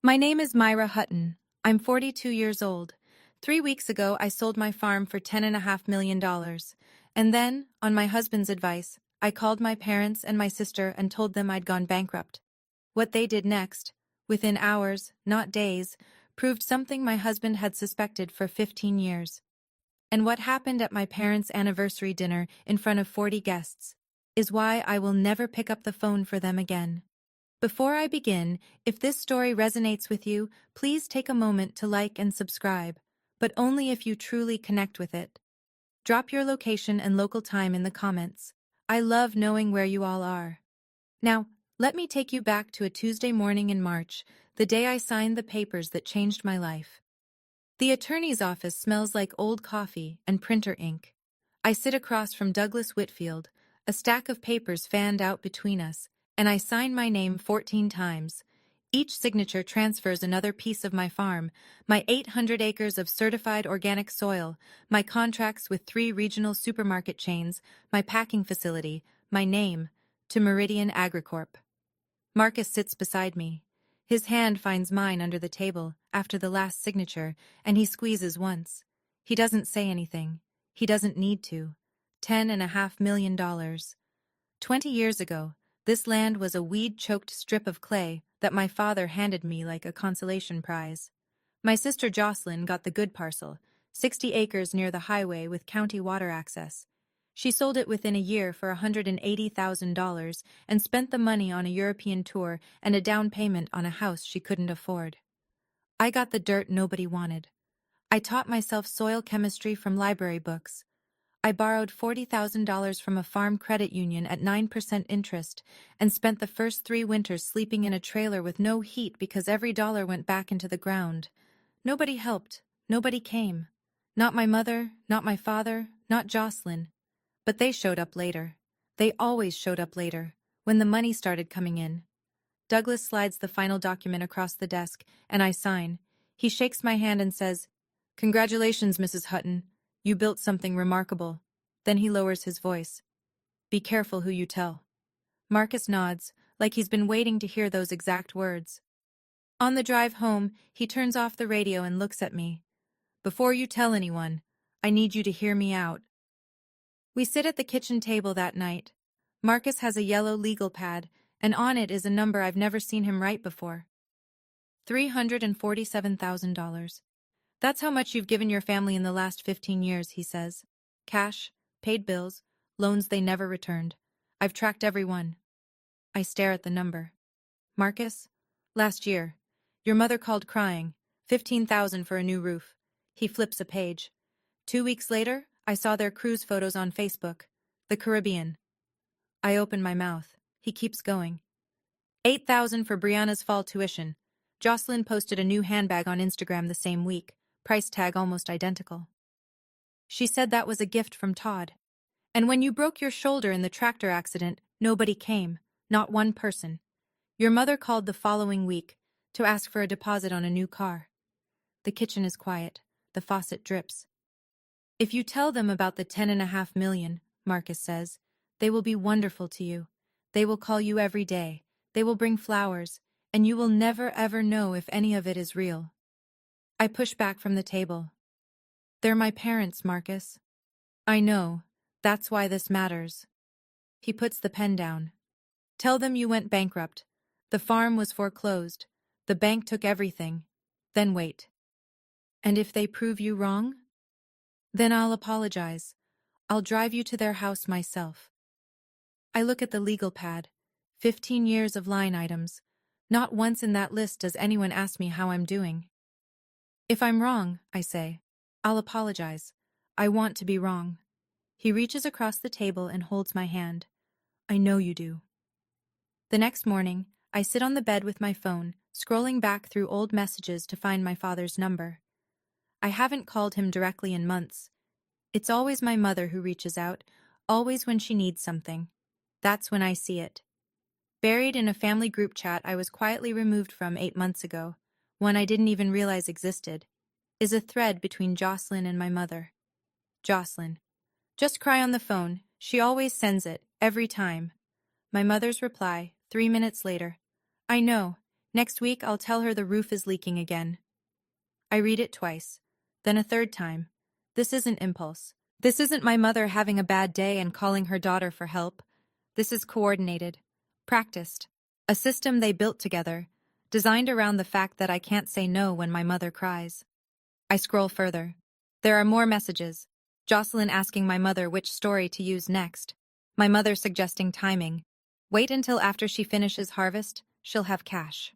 My name is Myra Hutton. I'm 42 years old. 3 weeks ago, I sold my farm for $10.5 million. And then, on my husband's advice, I called my parents and my sister and told them I'd gone bankrupt. What they did next, within hours, not days, proved something my husband had suspected for 15 years. And what happened at my parents' anniversary dinner in front of 40 guests is why I will never pick up the phone for them again. Before I begin, if this story resonates with you, please take a moment to like and subscribe, but only if you truly connect with it. Drop your location and local time in the comments. I love knowing where you all are. Now, let me take you back to a Tuesday morning in March, the day I signed the papers that changed my life. The attorney's office smells like old coffee and printer ink. I sit across from Douglas Whitfield, a stack of papers fanned out between us, and I sign my name 14 times. Each signature transfers another piece of my farm, my 800 acres of certified organic soil, my contracts with 3 regional supermarket chains, my packing facility, my name, to Meridian Agricorp. Marcus sits beside me. His hand finds mine under the table after the last signature, and he squeezes once. He doesn't say anything. He doesn't need to. $10.5 million. 20 years ago, this land was a weed-choked strip of clay that my father handed me like a consolation prize. My sister Jocelyn got the good parcel, 60 acres near the highway with county water access. She sold it within a year for $180,000 and spent the money on a European tour and a down payment on a house she couldn't afford. I got the dirt nobody wanted. I taught myself soil chemistry from library books. I borrowed $40,000 from a farm credit union at 9% interest and spent the first 3 winters sleeping in a trailer with no heat because every dollar went back into the ground. Nobody helped. Nobody came. Not my mother, not my father, not Jocelyn. But they showed up later. They always showed up later, when the money started coming in. Douglas slides the final document across the desk, and I sign. He shakes my hand and says, "Congratulations, Mrs. Hutton. You built something remarkable." Then he lowers his voice. "Be careful who you tell." Marcus nods, like he's been waiting to hear those exact words. On the drive home, he turns off the radio and looks at me. "Before you tell anyone, I need you to hear me out." We sit at the kitchen table that night. Marcus has a yellow legal pad, and on it is a number I've never seen him write before. $347,000. "That's how much you've given your family in the last 15 years, he says. "Cash, paid bills, loans they never returned. I've tracked every one." I stare at the number. "Marcus, last year, your mother called crying, 15,000 for a new roof." He flips a page. 2 weeks later, I saw their cruise photos on Facebook. The Caribbean. I open my mouth. He keeps going. 8,000 for Brianna's fall tuition. Jocelyn posted a new handbag on Instagram the same week. Price tag almost identical. She said that was a gift from Todd. "And when you broke your shoulder in the tractor accident, nobody came. Not one person. Your mother called the following week to ask for a deposit on a new car." The kitchen is quiet. The faucet drips. "If you tell them about the $10.5 million, Marcus says, they will be wonderful to you. They will call you every day. They will bring flowers, and you will never ever know if any of it is real." I push back from the table. "They're my parents, Marcus." "I know. That's why this matters." He puts the pen down. "Tell them you went bankrupt. The farm was foreclosed. The bank took everything. Then wait. And if they prove you wrong? Then I'll apologize. I'll drive you to their house myself." I look at the legal pad. 15 years of line items. Not once in that list does anyone ask me how I'm doing. "If I'm wrong," I say, "I'll apologize. I want to be wrong." He reaches across the table and holds my hand. "I know you do." The next morning, I sit on the bed with my phone, scrolling back through old messages to find my father's number. I haven't called him directly in months. It's always my mother who reaches out, always when she needs something. That's when I see it. Buried in a family group chat I was quietly removed from 8 months ago, one I didn't even realize existed, is a thread between Jocelyn and my mother. Jocelyn. "Just cry on the phone. She always sends it, every time." My mother's reply, 3 minutes later. "I know. Next week, I'll tell her the roof is leaking again. I read it twice, then a third time. This isn't impulse. This isn't my mother having a bad day and calling her daughter for help. This is coordinated, practiced, a system they built together, designed around the fact that I can't say no when my mother cries. I scroll further. There are more messages. Jocelyn asking my mother which story to use next. My mother suggesting timing. Wait until after she finishes harvest, she'll have cash.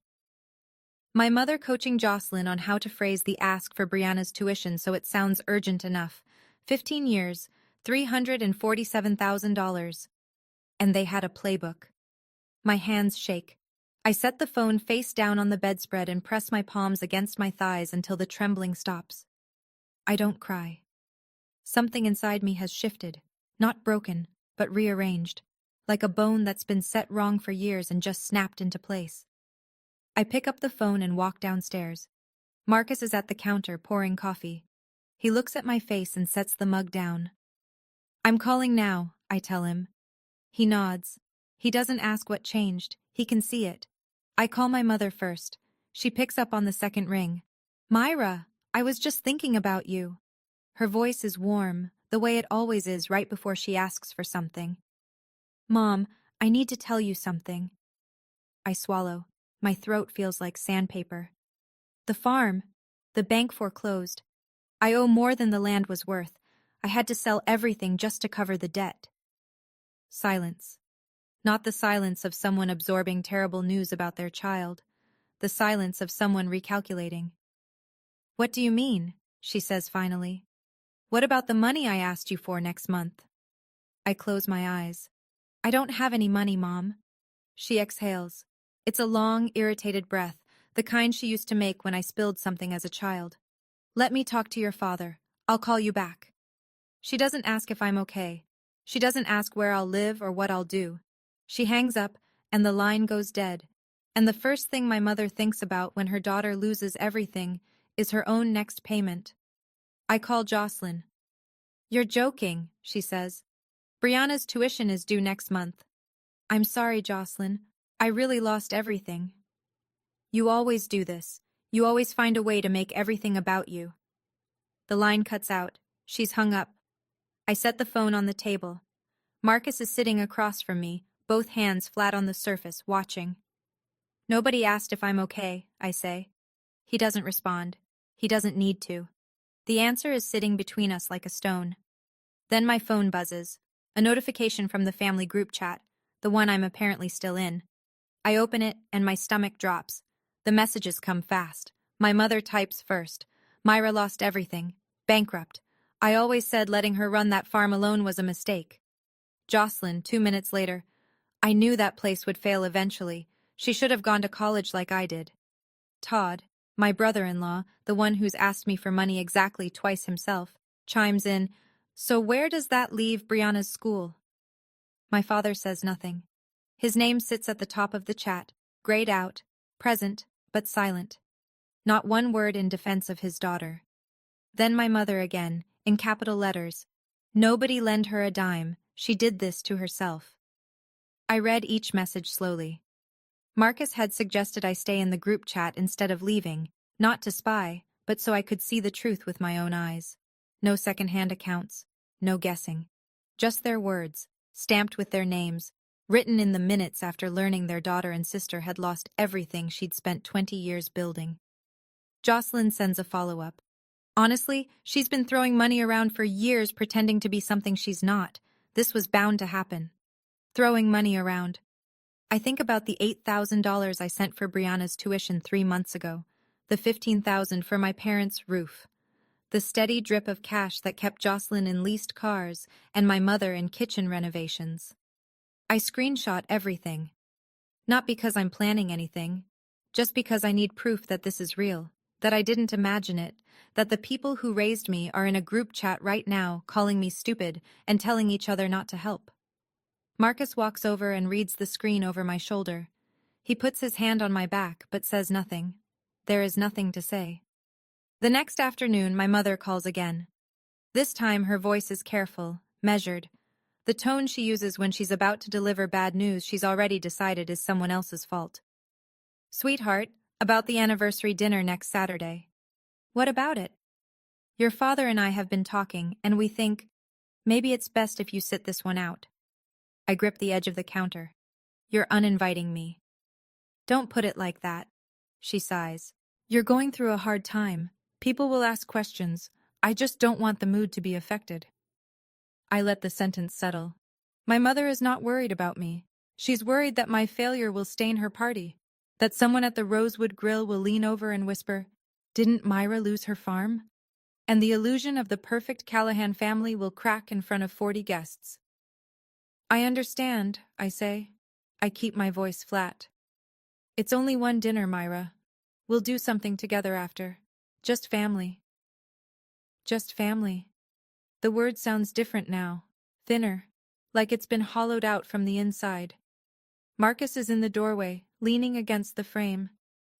My mother coaching Jocelyn on how to phrase the ask for Brianna's tuition so it sounds urgent enough. 15 years, $347,000. And they had a playbook. My hands shake. I set the phone face down on the bedspread and press my palms against my thighs until the trembling stops. I don't cry. Something inside me has shifted, not broken, but rearranged, like a bone that's been set wrong for years and just snapped into place. I pick up the phone and walk downstairs. Marcus is at the counter pouring coffee. He looks at my face and sets the mug down. I'm calling now, I tell him. He nods. He doesn't ask what changed, he can see it. I call my mother first. She picks up on the second ring. Myra, I was just thinking about you. Her voice is warm, the way it always is right before she asks for something. Mom, I need to tell you something. I swallow. My throat feels like sandpaper. The farm. The bank foreclosed. I owe more than the land was worth. I had to sell everything just to cover the debt. Silence. Not the silence of someone absorbing terrible news about their child. The silence of someone recalculating. What do you mean? She says finally. What about the money I asked you for next month? I close my eyes. I don't have any money, Mom. She exhales. It's a long, irritated breath, the kind she used to make when I spilled something as a child. Let me talk to your father. I'll call you back. She doesn't ask if I'm okay. She doesn't ask where I'll live or what I'll do. She hangs up, and the line goes dead. And the first thing my mother thinks about when her daughter loses everything is her own next payment. I call Jocelyn. You're joking, she says. Brianna's tuition is due next month. I'm sorry, Jocelyn. I really lost everything. You always do this. You always find a way to make everything about you. The line cuts out. She's hung up. I set the phone on the table. Marcus is sitting across from me, both hands flat on the surface, watching. Nobody asked if I'm okay, I say. He doesn't respond. He doesn't need to. The answer is sitting between us like a stone. Then my phone buzzes. A notification from the family group chat, the one I'm apparently still in. I open it, and my stomach drops. The messages come fast. My mother types first. Myra lost everything. Bankrupt. I always said letting her run that farm alone was a mistake. Jocelyn, 2 minutes later. I knew that place would fail eventually. She should have gone to college like I did. Todd, my brother-in-law, the one who's asked me for money exactly twice himself, chimes in, So where does that leave Brianna's school? My father says nothing. His name sits at the top of the chat, grayed out, present, but silent. Not one word in defense of his daughter. Then my mother again, in capital letters. Nobody lend her a dime, she did this to herself. I read each message slowly. Marcus had suggested I stay in the group chat instead of leaving, not to spy, but so I could see the truth with my own eyes. No second-hand accounts, no guessing. Just their words, stamped with their names, written in the minutes after learning their daughter and sister had lost everything she'd spent 20 years building. Jocelyn sends a follow-up. Honestly, she's been throwing money around for years pretending to be something she's not. This was bound to happen. Throwing money around. I think about the $8,000 I sent for Brianna's tuition 3 months ago, the $15,000 for my parents' roof, the steady drip of cash that kept Jocelyn in leased cars and my mother in kitchen renovations. I screenshot everything. Not because I'm planning anything, just because I need proof that this is real, that I didn't imagine it, that the people who raised me are in a group chat right now calling me stupid and telling each other not to help. Marcus walks over and reads the screen over my shoulder. He puts his hand on my back but says nothing. There is nothing to say. The next afternoon, my mother calls again. This time her voice is careful, measured. The tone she uses when she's about to deliver bad news she's already decided is someone else's fault. Sweetheart, about the anniversary dinner next Saturday. What about it? Your father and I have been talking, and we think maybe it's best if you sit this one out. I grip the edge of the counter. You're uninviting me. Don't put it like that. She sighs. You're going through a hard time. People will ask questions. I just don't want the mood to be affected. I let the sentence settle. My mother is not worried about me. She's worried that my failure will stain her party. That someone at the Rosewood Grill will lean over and whisper, "Didn't Myra lose her farm?" And the illusion of the perfect Callahan family will crack in front of 40 guests. I understand, I say. I keep my voice flat. It's only one dinner, Myra. We'll do something together after. Just family. Just family. The word sounds different now. Thinner. Like it's been hollowed out from the inside. Marcus is in the doorway, leaning against the frame.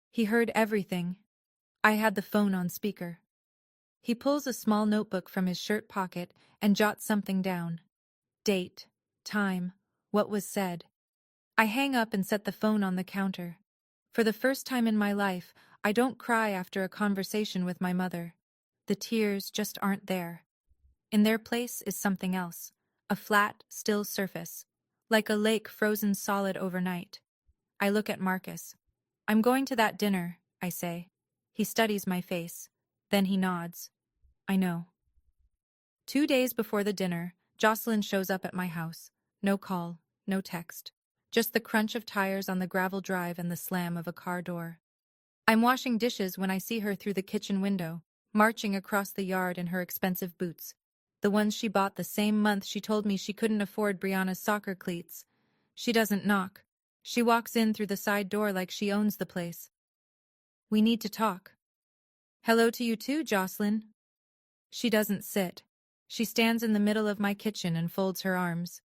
He heard everything. I had the phone on speaker. He pulls a small notebook from his shirt pocket and jots something down. Date, time, what was said. I hang up and set the phone on the counter. For the first time in my life, I don't cry after a conversation with my mother. The tears just aren't there. In their place is something else. A flat, still surface. Like a lake frozen solid overnight. I look at Marcus. I'm going to that dinner, I say. He studies my face. Then he nods. I know. 2 days before the dinner, Jocelyn shows up at my house. No call, no text. Just the crunch of tires on the gravel drive and the slam of a car door. I'm washing dishes when I see her through the kitchen window, marching across the yard in her expensive boots. The ones she bought the same month she told me she couldn't afford Brianna's soccer cleats. She doesn't knock. She walks in through the side door like she owns the place. We need to talk. Hello to you too, Jocelyn. She doesn't sit. She stands in the middle of my kitchen and folds her arms.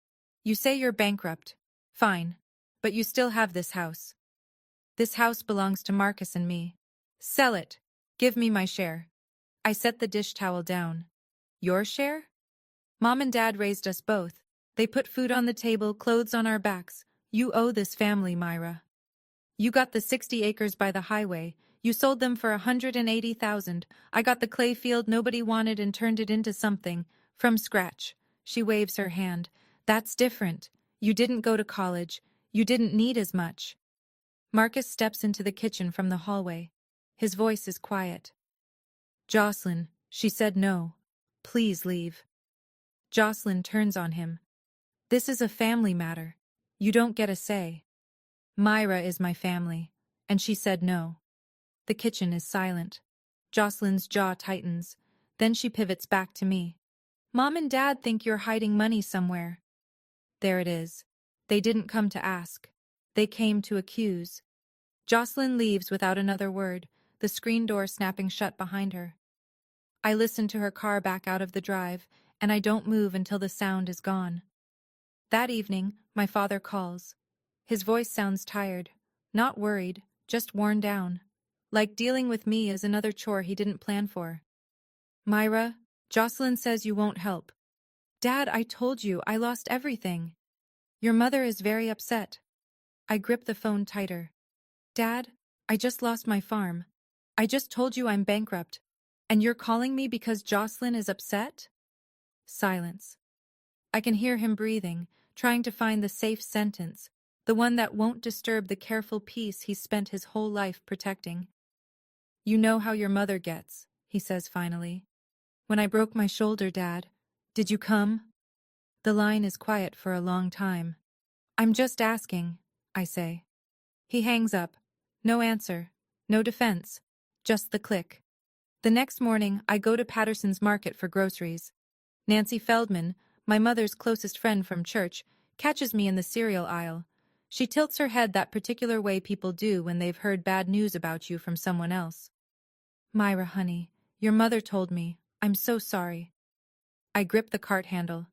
You say you're bankrupt. Fine. But you still have this house. This house belongs to Marcus and me. Sell it. Give me my share. I set the dish towel down. Your share? Mom and Dad raised us both. They put food on the table, clothes on our backs. You owe this family, Myra. You got the 60 acres by the highway. You sold them for $180,000. I got the clay field nobody wanted and turned it into something. From scratch. She waves her hand. That's different. You didn't go to college. You didn't need as much. Marcus steps into the kitchen from the hallway. His voice is quiet. Jocelyn, she said no. Please leave. Jocelyn turns on him. This is a family matter. You don't get a say. Myra is my family, and she said no. The kitchen is silent. Jocelyn's jaw tightens. Then she pivots back to me. Mom and Dad think you're hiding money somewhere. There it is. They didn't come to ask. They came to accuse. Jocelyn leaves without another word, the screen door snapping shut behind her. I listen to her car back out of the drive, and I don't move until the sound is gone. That evening, my father calls. His voice sounds tired, not worried, just worn down. Like dealing with me is another chore he didn't plan for. Myra, Jocelyn says you won't help. Dad, I told you I lost everything. Your mother is very upset. I grip the phone tighter. Dad, I just lost my farm. I just told you I'm bankrupt. And you're calling me because Jocelyn is upset? Silence. I can hear him breathing, trying to find the safe sentence, the one that won't disturb the careful peace he's spent his whole life protecting. You know how your mother gets, he says finally. When I broke my shoulder, Dad, did you come? The line is quiet for a long time. I'm just asking, I say. He hangs up. No answer. No defense. Just the click. The next morning, I go to Patterson's Market for groceries. Nancy Feldman, my mother's closest friend from church, catches me in the cereal aisle. She tilts her head that particular way people do when they've heard bad news about you from someone else. Myra, honey, your mother told me. I'm so sorry. I grip the cart handle.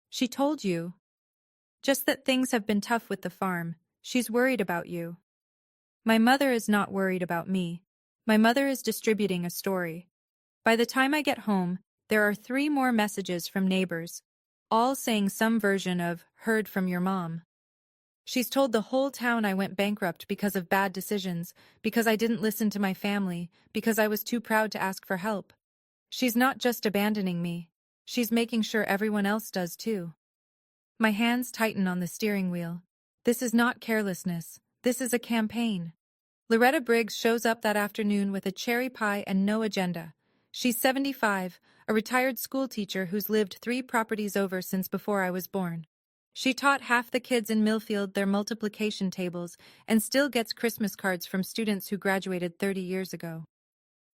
She told you. Just that things have been tough with the farm. She's worried about you. My mother is not worried about me. My mother is distributing a story. By the time I get home, there are 3 more messages from neighbors, all saying some version of "heard from your mom." She's told the whole town I went bankrupt because of bad decisions, because I didn't listen to my family, because I was too proud to ask for help. She's not just abandoning me. She's making sure everyone else does too. My hands tighten on the steering wheel. This is not carelessness. This is a campaign. Loretta Briggs shows up that afternoon with a cherry pie and no agenda. She's 75, a retired schoolteacher who's lived 3 properties over since before I was born. She taught half the kids in Millfield their multiplication tables and still gets Christmas cards from students who graduated 30 years ago.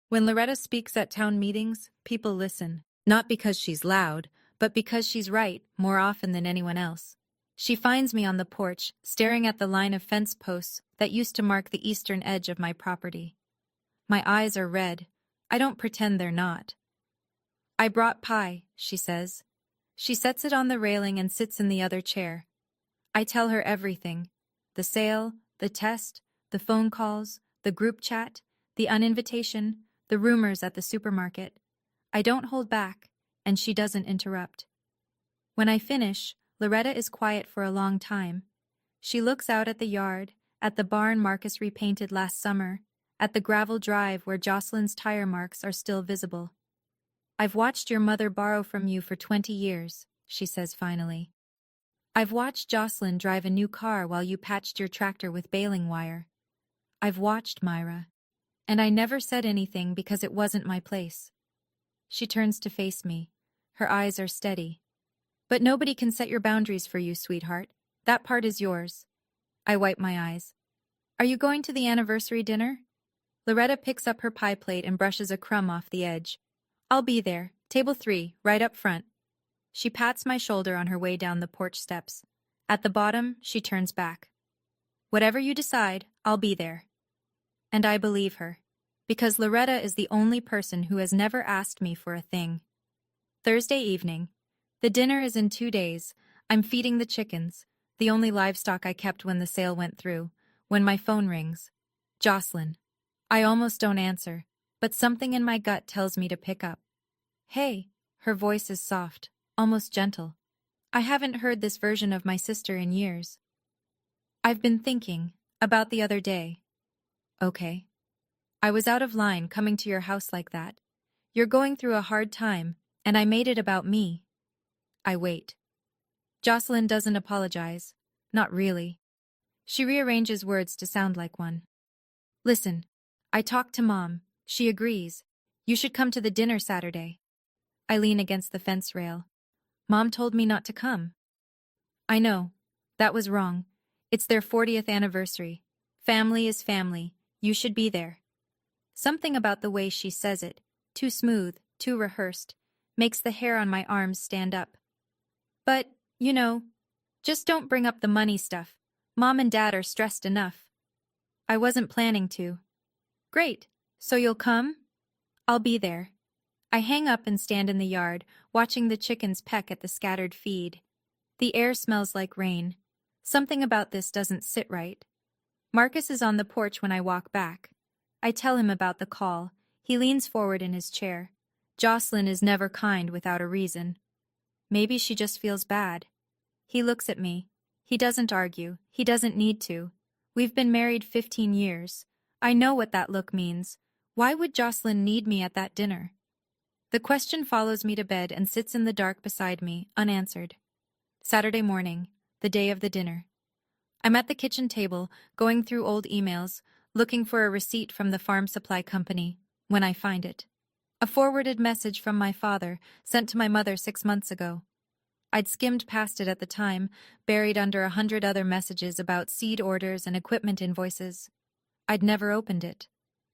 When Loretta speaks at town meetings, people listen, not because she's loud, but because she's right more often than anyone else. She finds me on the porch, staring at the line of fence posts that used to mark the eastern edge of my property. My eyes are red. I don't pretend they're not. "I brought pie," she says. She sets it on the railing and sits in the other chair. I tell her everything. The sale, the test, the phone calls, the group chat, the uninvitation, the rumors at the supermarket. I don't hold back, and she doesn't interrupt. When I finish, Loretta is quiet for a long time. She looks out at the yard, at the barn Marcus repainted last summer, at the gravel drive where Jocelyn's tire marks are still visible. "I've watched your mother borrow from you for 20 years, she says finally. "I've watched Jocelyn drive a new car while you patched your tractor with baling wire. I've watched, Myra. And I never said anything because it wasn't my place." She turns to face me. Her eyes are steady. "But nobody can set your boundaries for you, sweetheart. That part is yours." I wipe my eyes. "Are you going to the anniversary dinner?" Loretta picks up her pie plate and brushes a crumb off the edge. "I'll be there. Table 3, right up front." She pats my shoulder on her way down the porch steps. At the bottom, she turns back. "Whatever you decide, I'll be there." And I believe her, because Loretta is the only person who has never asked me for a thing. Thursday evening. The dinner is in 2 days. I'm feeding the chickens, the only livestock I kept when the sale went through, when my phone rings. Jocelyn. I almost don't answer, but something in my gut tells me to pick up. "Hey," her voice is soft, almost gentle. I haven't heard this version of my sister in years. "I've been thinking about the other day." "Okay." "I was out of line coming to your house like that. You're going through a hard time, and I made it about me." I wait. Jocelyn doesn't apologize. Not really. She rearranges words to sound like one. "Listen, I talked to Mom. She agrees. You should come to the dinner Saturday." I lean against the fence rail. "Mom told me not to come." "I know. That was wrong. It's their 40th anniversary. Family is family. You should be there." Something about the way she says it, too smooth, too rehearsed, makes the hair on my arms stand up. "But, just don't bring up the money stuff. Mom and Dad are stressed enough." I wasn't planning to. "Great. So you'll come?" "I'll be there." I hang up and stand in the yard, watching the chickens peck at the scattered feed. The air smells like rain. Something about this doesn't sit right. Marcus is on the porch when I walk back. I tell him about the call. He leans forward in his chair. Jocelyn is never kind without a reason. Maybe she just feels bad. He looks at me. He doesn't argue. He doesn't need to. We've been married 15 years. I know what that look means. Why would Jocelyn need me at that dinner? The question follows me to bed and sits in the dark beside me, unanswered. Saturday morning, the day of the dinner. I'm at the kitchen table, going through old emails, looking for a receipt from the farm supply company, when I find it. A forwarded message from my father, sent to my mother 6 months ago. I'd skimmed past it at the time, buried under 100 other messages about seed orders and equipment invoices. I'd never opened it.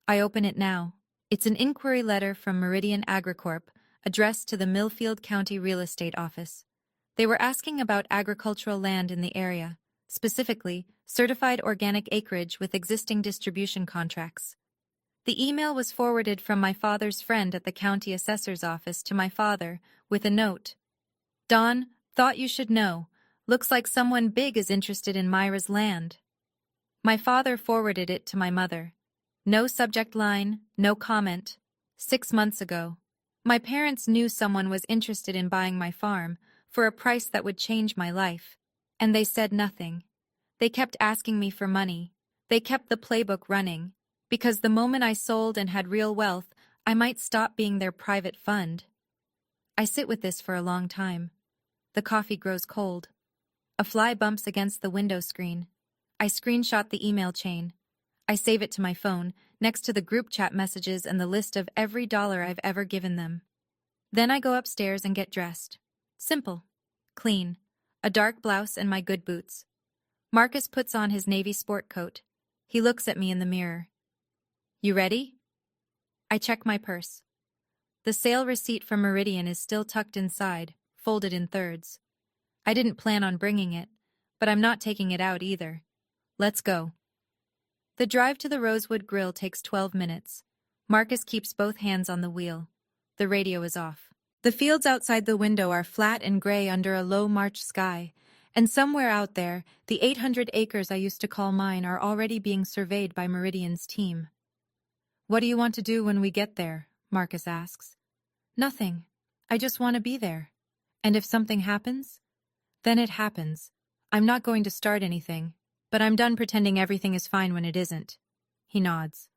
I open it now. It's an inquiry letter from Meridian Agricorp, addressed to the Millfield County Real Estate Office. They were asking about agricultural land in the area, specifically certified organic acreage with existing distribution contracts. The email was forwarded from my father's friend at the county assessor's office to my father, with a note. "Don, thought you should know. Looks like someone big is interested in Myra's land." My father forwarded it to my mother. No subject line, no comment. 6 months ago. My parents knew someone was interested in buying my farm, for a price that would change my life. And they said nothing. They kept asking me for money. They kept the playbook running. Because the moment I sold and had real wealth, I might stop being their private fund. I sit with this for a long time. The coffee grows cold. A fly bumps against the window screen. I screenshot the email chain. I save it to my phone, next to the group chat messages and the list of every dollar I've ever given them. Then I go upstairs and get dressed. Simple. Clean. A dark blouse and my good boots. Marcus puts on his navy sport coat. He looks at me in the mirror. You ready? I check my purse. The sale receipt from Meridian is still tucked inside, folded in thirds. I didn't plan on bringing it, but I'm not taking it out either. Let's go. The drive to the Rosewood Grill takes 12 minutes. Marcus keeps both hands on the wheel. The radio is off. The fields outside the window are flat and gray under a low March sky, and somewhere out there, the 800 acres I used to call mine are already being surveyed by Meridian's team. What do you want to do when we get there? Marcus asks. Nothing. I just want to be there. And if something happens? Then it happens. I'm not going to start anything, but I'm done pretending everything is fine when it isn't. He nods.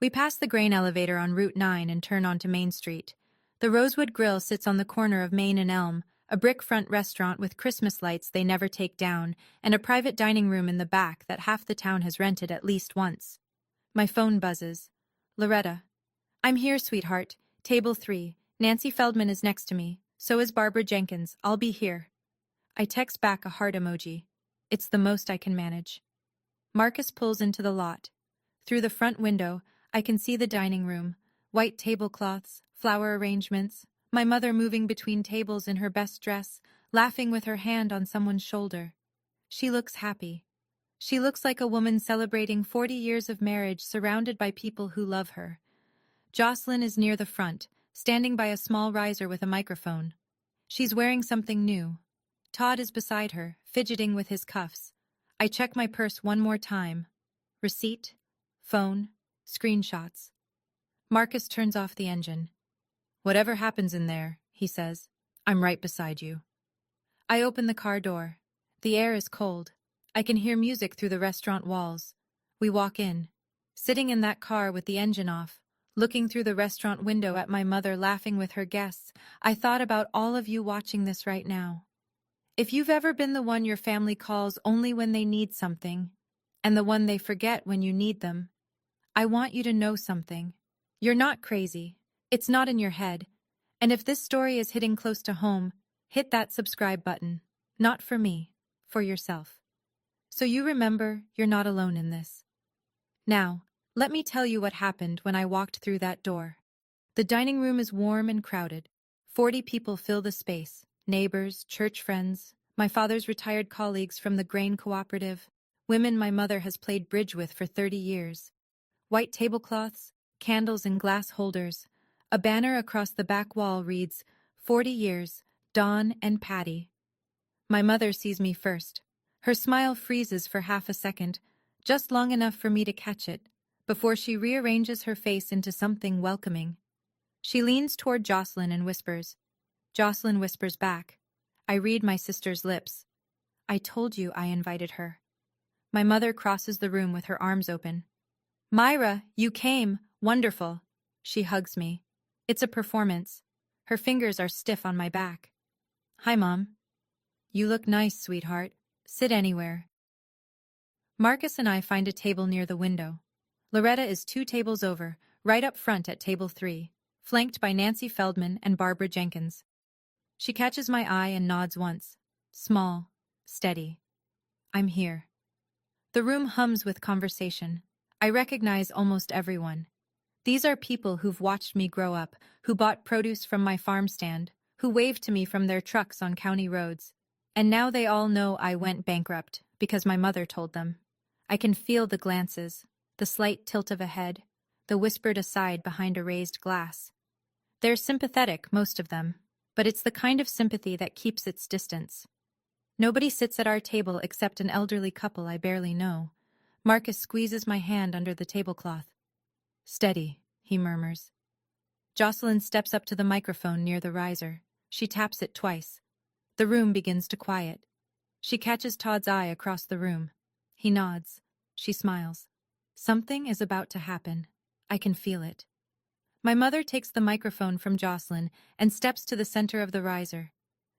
We pass the grain elevator on Route 9 and turn onto Main Street. The Rosewood Grill sits on the corner of Main and Elm, a brick-front restaurant with Christmas lights they never take down, and a private dining room in the back that half the town has rented at least once. My phone buzzes. Loretta. I'm here, sweetheart. Table 3. Nancy Feldman is next to me. So is Barbara Jenkins. I'll be here. I text back a heart emoji. It's the most I can manage. Marcus pulls into the lot. Through the front window, I can see the dining room. White tablecloths, flower arrangements, my mother moving between tables in her best dress, laughing with her hand on someone's shoulder. She looks happy. She looks like a woman celebrating 40 years of marriage surrounded by people who love her. Jocelyn is near the front, standing by a small riser with a microphone. She's wearing something new. Todd is beside her, fidgeting with his cuffs. I check my purse one more time. Receipt, phone, screenshots. Marcus turns off the engine. Whatever happens in there, he says, I'm right beside you. I open the car door. The air is cold. I can hear music through the restaurant walls. We walk in. Sitting in that car with the engine off, looking through the restaurant window at my mother laughing with her guests, I thought about all of you watching this right now. If you've ever been the one your family calls only when they need something, and the one they forget when you need them, I want you to know something. You're not crazy. It's not in your head. And if this story is hitting close to home, hit that subscribe button. Not for me, for yourself. So you remember you're not alone in this. Now, let me tell you what happened when I walked through that door. The dining room is warm and crowded. 40 people fill the space. Neighbors, church friends, my father's retired colleagues from the grain cooperative, women my mother has played bridge with for 30 years. White tablecloths, candles in glass holders. A banner across the back wall reads, 40 years, Dawn and Patty. My mother sees me first. Her smile freezes for half a second, just long enough for me to catch it, before she rearranges her face into something welcoming. She leans toward Jocelyn and whispers. Jocelyn whispers back. I read my sister's lips. I told you I invited her. My mother crosses the room with her arms open. Myra, you came. Wonderful. She hugs me. It's a performance. Her fingers are stiff on my back. Hi, Mom. You look nice, sweetheart. Sit anywhere. Marcus and I find a table near the window. Loretta is 2 tables over, right up front at table 3, flanked by Nancy Feldman and Barbara Jenkins. She catches my eye and nods once. Small, steady. I'm here. The room hums with conversation. I recognize almost everyone. These are people who've watched me grow up, who bought produce from my farm stand, who waved to me from their trucks on county roads. And now they all know I went bankrupt, because my mother told them. I can feel the glances, the slight tilt of a head, the whispered aside behind a raised glass. They're sympathetic, most of them, but it's the kind of sympathy that keeps its distance. Nobody sits at our table except an elderly couple I barely know. Marcus squeezes my hand under the tablecloth. Steady, he murmurs. Jocelyn steps up to the microphone near the riser. She taps it twice. The room begins to quiet. She catches Todd's eye across the room. He nods. She smiles. Something is about to happen. I can feel it. My mother takes the microphone from Jocelyn and steps to the center of the riser.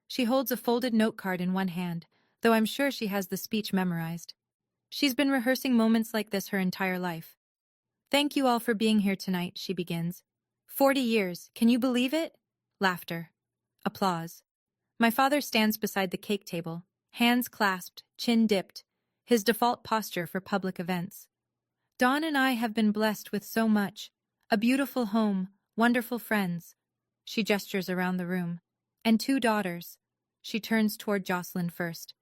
She holds a folded note card in one hand, though I'm sure she has the speech memorized. She's been rehearsing moments like this her entire life. Thank you all for being here tonight, she begins. 40 years, can you believe it? Laughter. Applause. My father stands beside the cake table, hands clasped, chin dipped, his default posture for public events. Dawn and I have been blessed with so much. A beautiful home, wonderful friends. She gestures around the room. And 2 daughters. She turns toward Jocelyn first.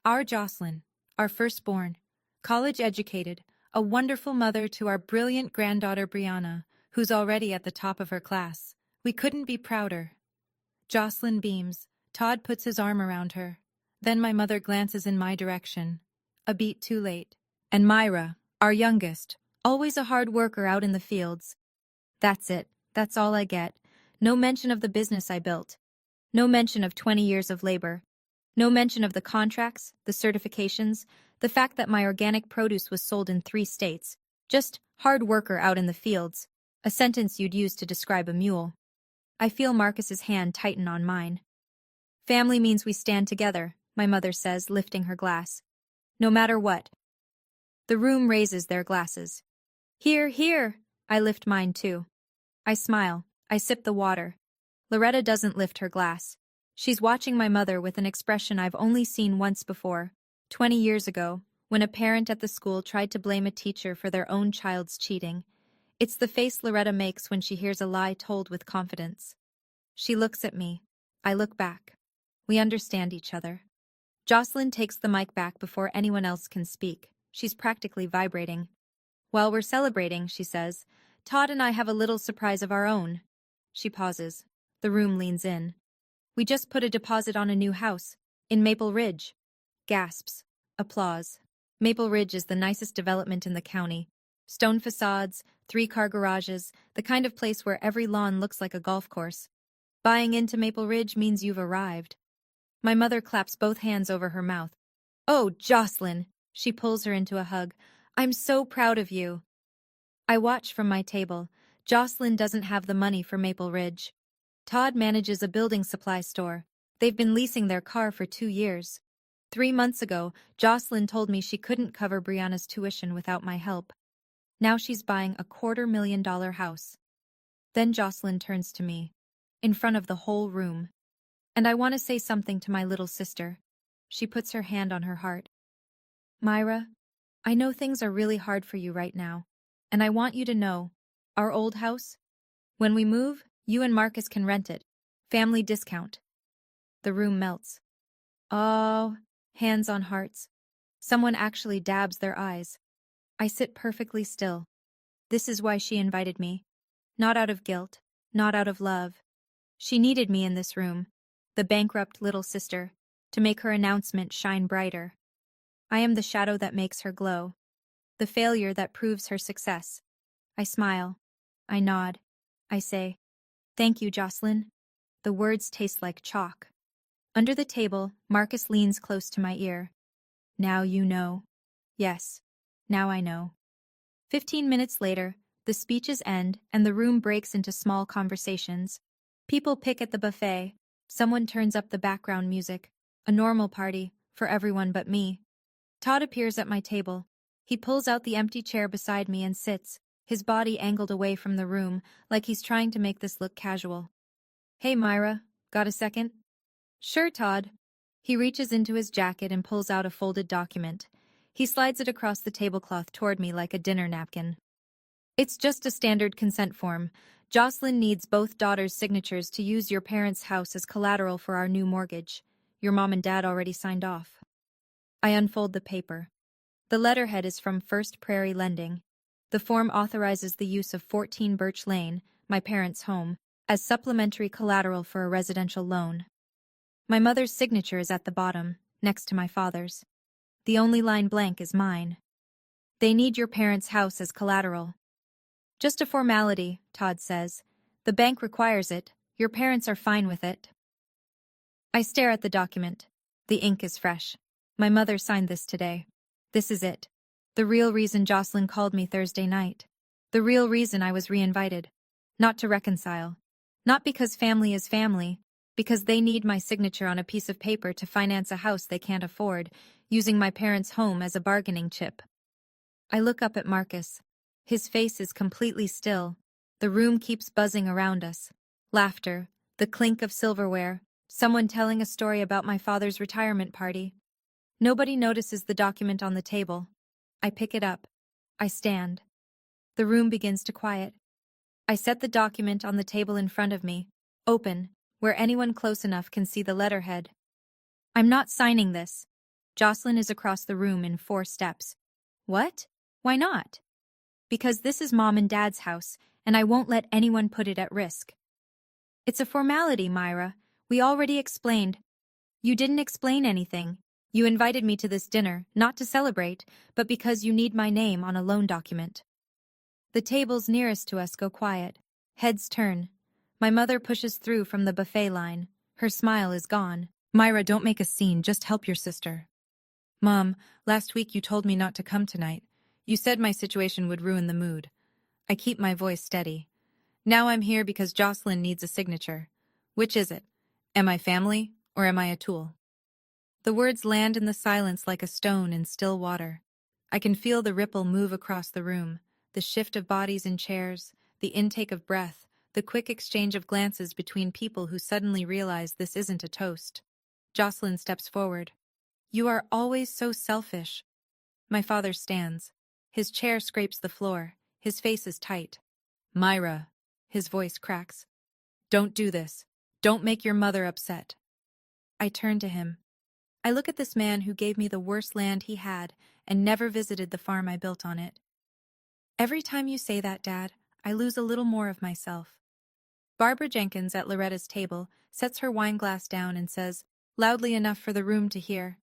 Our Jocelyn, our firstborn, college educated, a wonderful mother to our brilliant granddaughter Brianna, who's already at the top of her class. We couldn't be prouder. Jocelyn beams. Todd puts his arm around her. Then my mother glances in my direction. A beat too late. And Myra, our youngest, always a hard worker out in the fields. That's it. That's all I get. No mention of the business I built. No mention of 20 years of labor. No mention of the contracts, the certifications, the fact that my organic produce was sold in 3 states. Just hard worker out in the fields. A sentence you'd use to describe a mule. I feel Marcus's hand tighten on mine. Family means we stand together, my mother says, lifting her glass. No matter what. The room raises their glasses. Here, here! I lift mine too. I smile. I sip the water. Loretta doesn't lift her glass. She's watching my mother with an expression I've only seen once before, 20 years ago, when a parent at the school tried to blame a teacher for their own child's cheating. It's the face Loretta makes when she hears a lie told with confidence. She looks at me. I look back. We understand each other. Jocelyn takes the mic back before anyone else can speak. She's practically vibrating. While we're celebrating, she says, Todd and I have a little surprise of our own. She pauses. The room leans in. We just put a deposit on a new house. In Maple Ridge. Gasps. Applause. Maple Ridge is the nicest development in the county. Stone facades, 3-car garages, the kind of place where every lawn looks like a golf course. Buying into Maple Ridge means you've arrived. My mother claps both hands over her mouth. Oh, Jocelyn! She pulls her into a hug. I'm so proud of you. I watch from my table. Jocelyn doesn't have the money for Maple Ridge. Todd manages a building supply store. They've been leasing their car for 2 years. 3 months ago, Jocelyn told me she couldn't cover Brianna's tuition without my help. Now she's buying a $250,000 house. Then Jocelyn turns to me, in front of the whole room. And I want to say something to my little sister. She puts her hand on her heart. Myra, I know things are really hard for you right now, and I want you to know, our old house, when we move, you and Marcus can rent it. Family discount. The room melts. Oh, hands on hearts. Someone actually dabs their eyes. I sit perfectly still. This is why she invited me. Not out of guilt, not out of love. She needed me in this room, the bankrupt little sister, to make her announcement shine brighter. I am the shadow that makes her glow, the failure that proves her success. I smile. I nod. I say, Thank you, Jocelyn. The words taste like chalk. Under the table, Marcus leans close to my ear. Now you know. Yes, now I know. 15 minutes later, the speeches end and the room breaks into small conversations. People pick at the buffet. Someone turns up the background music. A normal party, for everyone but me. Todd appears at my table. He pulls out the empty chair beside me and sits, his body angled away from the room, like he's trying to make this look casual. Hey, Myra, got a second? Sure, Todd. He reaches into his jacket and pulls out a folded document. He slides it across the tablecloth toward me like a dinner napkin. It's just a standard consent form. Jocelyn needs both daughters' signatures to use your parents' house as collateral for our new mortgage. Your mom and dad already signed off. I unfold the paper. The letterhead is from First Prairie Lending. The form authorizes the use of 14 Birch Lane, my parents' home, as supplementary collateral for a residential loan. My mother's signature is at the bottom, next to my father's. The only line blank is mine. They need your parents' house as collateral. Just a formality, Todd says. The bank requires it. Your parents are fine with it. I stare at the document. The ink is fresh. My mother signed this today. This is it. The real reason Jocelyn called me Thursday night. The real reason I was reinvited. Not to reconcile. Not because family is family, because they need my signature on a piece of paper to finance a house they can't afford, using my parents' home as a bargaining chip. I look up at Marcus. His face is completely still. The room keeps buzzing around us. Laughter, the clink of silverware, someone telling a story about my father's retirement party. Nobody notices the document on the table. I pick it up. I stand. The room begins to quiet. I set the document on the table in front of me, open, where anyone close enough can see the letterhead. I'm not signing this. Jocelyn is across the room in 4 steps. What? Why not? Because this is Mom and Dad's house, and I won't let anyone put it at risk. It's a formality, Myra. We already explained. You didn't explain anything. You invited me to this dinner, not to celebrate, but because you need my name on a loan document. The tables nearest to us go quiet. Heads turn. My mother pushes through from the buffet line. Her smile is gone. Myra, don't make a scene, just help your sister. Mom, last week you told me not to come tonight. You said my situation would ruin the mood. I keep my voice steady. Now I'm here because Jocelyn needs a signature. Which is it? Am I family, or am I a tool? The words land in the silence like a stone in still water. I can feel the ripple move across the room, the shift of bodies in chairs, the intake of breath, the quick exchange of glances between people who suddenly realize this isn't a toast. Jocelyn steps forward. You are always so selfish. My father stands. His chair scrapes the floor. His face is tight. Myra. His voice cracks. Don't do this. Don't make your mother upset. I turn to him. I look at this man who gave me the worst land he had and never visited the farm I built on it. Every time you say that, Dad, I lose a little more of myself. Barbara Jenkins at Loretta's table sets her wine glass down and says, loudly enough for the room to hear,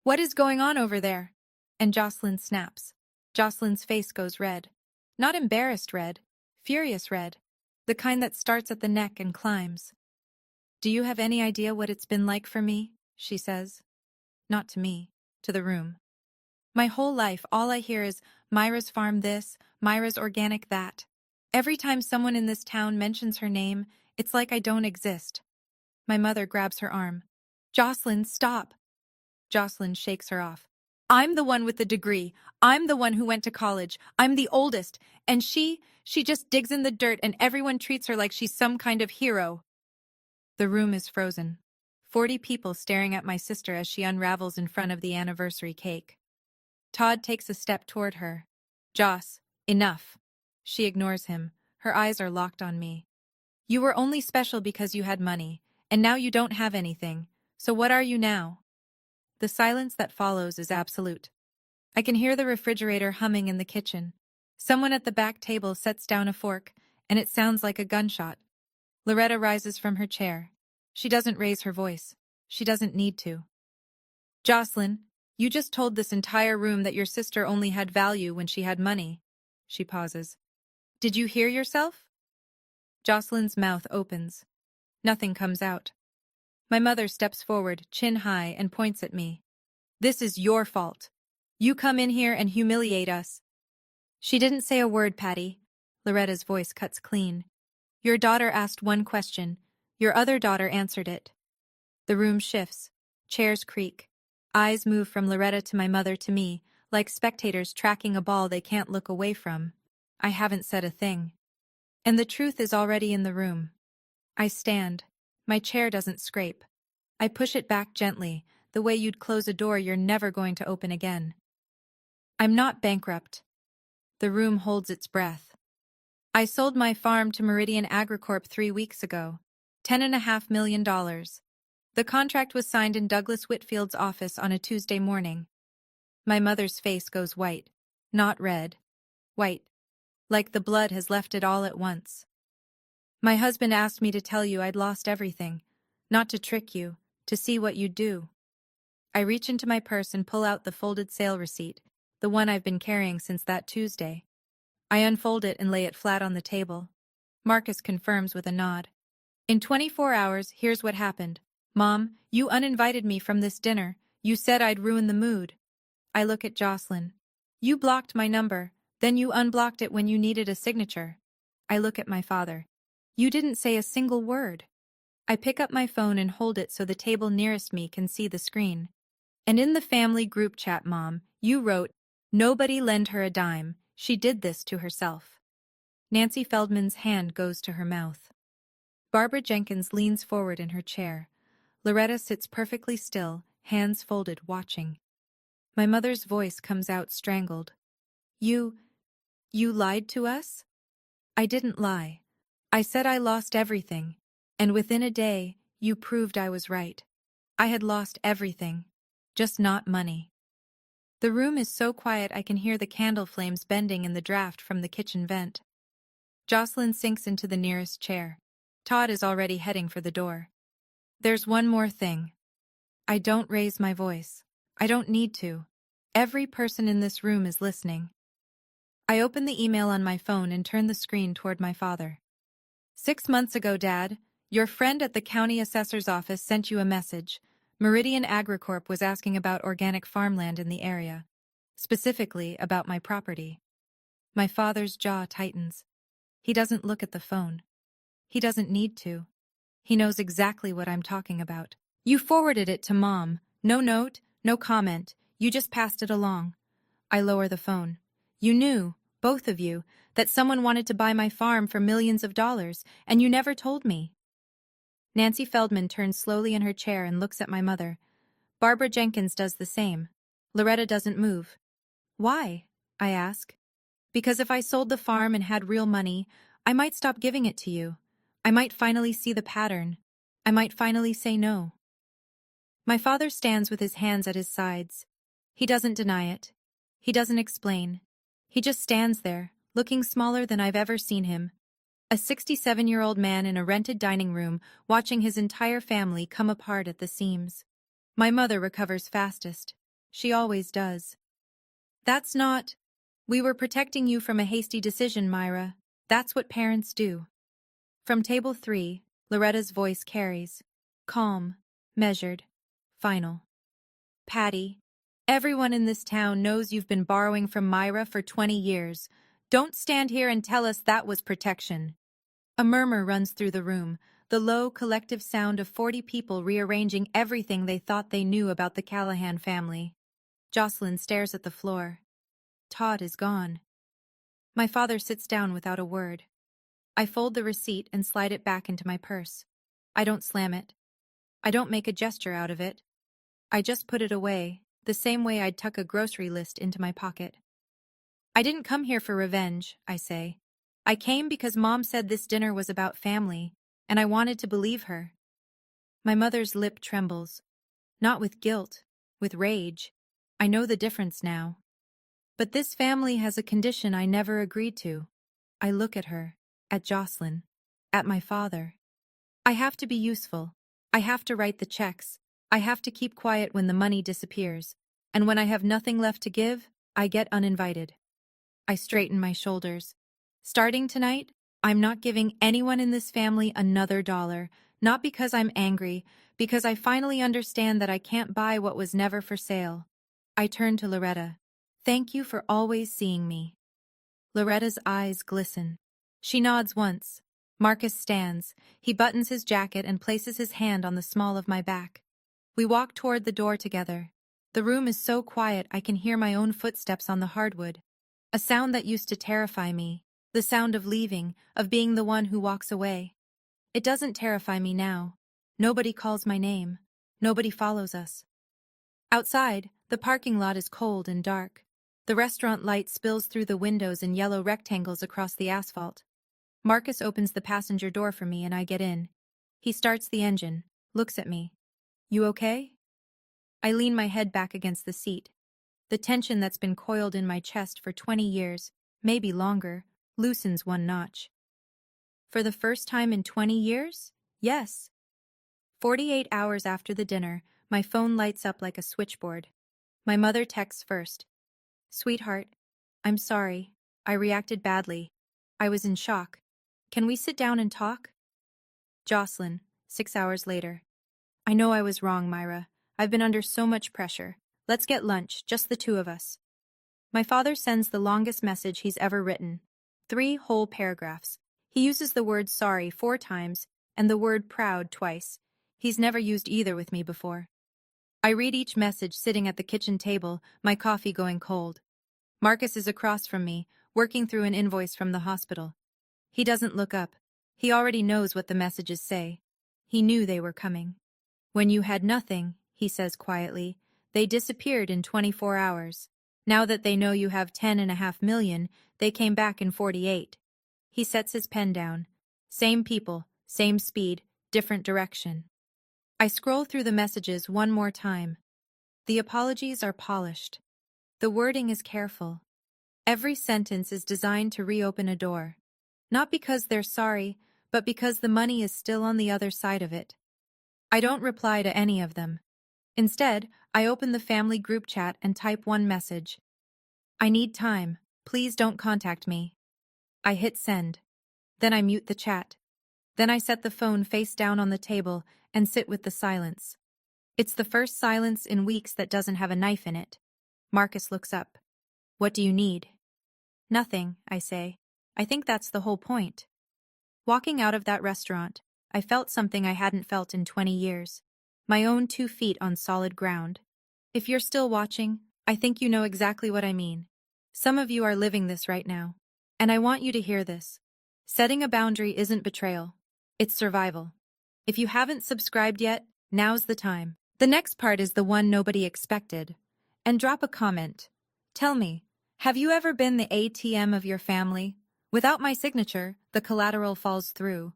"What is going on over there?" And Jocelyn snaps. Jocelyn's face goes red. Not embarrassed red, furious red, the kind that starts at the neck and climbs. Do you have any idea what it's been like for me? She says. Not to me, to the room. My whole life, all I hear is Myra's farm this, Myra's organic that. Every time someone in this town mentions her name, it's like I don't exist. My mother grabs her arm. Jocelyn, stop. Jocelyn shakes her off. I'm the one with the degree. I'm the one who went to college. I'm the oldest. And she just digs in the dirt and everyone treats her like she's some kind of hero. The room is frozen. 40 people staring at my sister as she unravels in front of the anniversary cake. Todd takes a step toward her. Joss, enough. She ignores him. Her eyes are locked on me. You were only special because you had money, and now you don't have anything. So what are you now? The silence that follows is absolute. I can hear the refrigerator humming in the kitchen. Someone at the back table sets down a fork, and it sounds like a gunshot. Loretta rises from her chair. She doesn't raise her voice. She doesn't need to. Jocelyn, you just told this entire room that your sister only had value when she had money. She pauses. Did you hear yourself? Jocelyn's mouth opens. Nothing comes out. My mother steps forward, chin high, and points at me. This is your fault. You come in here and humiliate us. She didn't say a word, Patty. Loretta's voice cuts clean. Your daughter asked one question. Your other daughter answered it. The room shifts. Chairs creak. Eyes move from Loretta to my mother to me, like spectators tracking a ball they can't look away from. I haven't said a thing. And the truth is already in the room. I stand. My chair doesn't scrape. I push it back gently, the way you'd close a door you're never going to open again. I'm not bankrupt. The room holds its breath. I sold my farm to Meridian Agricorp 3 weeks ago. $10.5 million. The contract was signed in Douglas Whitfield's office on a Tuesday morning. My mother's face goes white. Not red. White. Like the blood has left it all at once. My husband asked me to tell you I'd lost everything. Not to trick you, to see what you'd do. I reach into my purse and pull out the folded sale receipt, the one I've been carrying since that Tuesday. I unfold it and lay it flat on the table. Marcus confirms with a nod. In 24 hours, here's what happened. Mom, you uninvited me from this dinner. You said I'd ruin the mood. I look at Jocelyn. You blocked my number, then you unblocked it when you needed a signature. I look at my father. You didn't say a single word. I pick up my phone and hold it so the table nearest me can see the screen. And in the family group chat, Mom, you wrote, "Nobody lend her a dime. She did this to herself." Nancy Feldman's hand goes to her mouth. Barbara Jenkins leans forward in her chair. Loretta sits perfectly still, hands folded, watching. My mother's voice comes out strangled. You lied to us? I didn't lie. I said I lost everything. And within a day, you proved I was right. I had lost everything. Just not money. The room is so quiet I can hear the candle flames bending in the draft from the kitchen vent. Jocelyn sinks into the nearest chair. Todd is already heading for the door. There's one more thing. I don't raise my voice. I don't need to. Every person in this room is listening. I open the email on my phone and turn the screen toward my father. 6 months ago, Dad, your friend at the county assessor's office sent you a message. Meridian Agricorp was asking about organic farmland in the area, specifically about my property. My father's jaw tightens. He doesn't look at the phone. He doesn't need to. He knows exactly what I'm talking about. You forwarded it to Mom. No note, no comment. You just passed it along. I lower the phone. You knew, both of you, that someone wanted to buy my farm for millions of dollars, and you never told me. Nancy Feldman turns slowly in her chair and looks at my mother. Barbara Jenkins does the same. Loretta doesn't move. Why? I ask. Because if I sold the farm and had real money, I might stop giving it to you. I might finally see the pattern. I might finally say no. My father stands with his hands at his sides. He doesn't deny it. He doesn't explain. He just stands there, looking smaller than I've ever seen him. A 67-year-old man in a rented dining room, watching his entire family come apart at the seams. My mother recovers fastest. She always does. That's not... We were protecting you from a hasty decision, Myra. That's what parents do. From table 3, Loretta's voice carries. Calm, measured, final. Patty, everyone in this town knows you've been borrowing from Myra for 20 years. Don't stand here and tell us that was protection. A murmur runs through the room, the low, collective sound of 40 people rearranging everything they thought they knew about the Callahan family. Jocelyn stares at the floor. Todd is gone. My father sits down without a word. I fold the receipt and slide it back into my purse. I don't slam it. I don't make a gesture out of it. I just put it away, the same way I'd tuck a grocery list into my pocket. I didn't come here for revenge, I say. I came because Mom said this dinner was about family, and I wanted to believe her. My mother's lip trembles. Not with guilt, with rage. I know the difference now. But this family has a condition I never agreed to. I look at her, at Jocelyn, at my father. I have to be useful. I have to write the checks. I have to keep quiet when the money disappears. And when I have nothing left to give, I get uninvited. I straighten my shoulders. Starting tonight, I'm not giving anyone in this family another dollar, not because I'm angry, because I finally understand that I can't buy what was never for sale. I turn to Loretta. Thank you for always seeing me. Loretta's eyes glisten. She nods once. Marcus stands. He buttons his jacket and places his hand on the small of my back. We walk toward the door together. The room is so quiet I can hear my own footsteps on the hardwood. A sound that used to terrify me. The sound of leaving, of being the one who walks away. It doesn't terrify me now. Nobody calls my name. Nobody follows us. Outside, the parking lot is cold and dark. The restaurant light spills through the windows in yellow rectangles across the asphalt. Marcus opens the passenger door for me and I get in. He starts the engine, looks at me. You okay? I lean my head back against the seat. The tension that's been coiled in my chest for 20 years, maybe longer, loosens one notch. For the first time in 20 years? Yes. 48 hours after the dinner, my phone lights up like a switchboard. My mother texts first. Sweetheart, I'm sorry. I reacted badly. I was in shock. Can we sit down and talk? Jocelyn, 6 hours later. I know I was wrong, Myra. I've been under so much pressure. Let's get lunch, just the two of us. My father sends the longest message he's ever written. 3 whole paragraphs. He uses the word sorry 4 times and the word proud twice. He's never used either with me before. I read each message sitting at the kitchen table, my coffee going cold. Marcus is across from me, working through an invoice from the hospital. He doesn't look up. He already knows what the messages say. He knew they were coming. When you had nothing, he says quietly, they disappeared in 24 hours. Now that they know you have 10.5 million, they came back in 48. He sets his pen down. Same people, same speed, different direction. I scroll through the messages one more time. The apologies are polished. The wording is careful. Every sentence is designed to reopen a door. Not because they're sorry, but because the money is still on the other side of it. I don't reply to any of them. Instead, I open the family group chat and type one message. I need time. Please don't contact me. I hit send. Then I mute the chat. Then I set the phone face down on the table and sit with the silence. It's the first silence in weeks that doesn't have a knife in it. Marcus looks up. What do you need? Nothing, I say. I think that's the whole point. Walking out of that restaurant, I felt something I hadn't felt in 20 years. My own 2 feet on solid ground. If you're still watching, I think you know exactly what I mean. Some of you are living this right now. And I want you to hear this. Setting a boundary isn't betrayal. It's survival. If you haven't subscribed yet, now's the time. The next part is the one nobody expected. And drop a comment. Tell me, have you ever been the ATM of your family? Without my signature, the collateral falls through.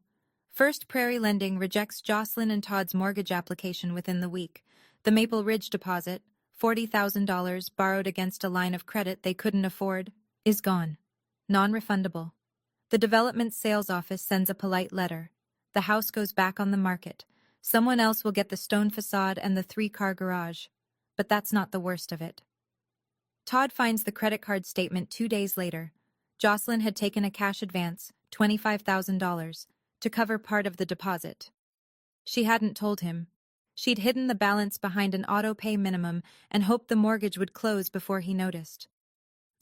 First Prairie Lending rejects Jocelyn and Todd's mortgage application within the week. The Maple Ridge deposit, $40,000 borrowed against a line of credit they couldn't afford, is gone. Non-refundable. The development sales office sends a polite letter. The house goes back on the market. Someone else will get the stone facade and the 3-car garage. But that's not the worst of it. Todd finds the credit card statement 2 days later. Jocelyn had taken a cash advance, $25,000, to cover part of the deposit. She hadn't told him. She'd hidden the balance behind an auto-pay minimum and hoped the mortgage would close before he noticed.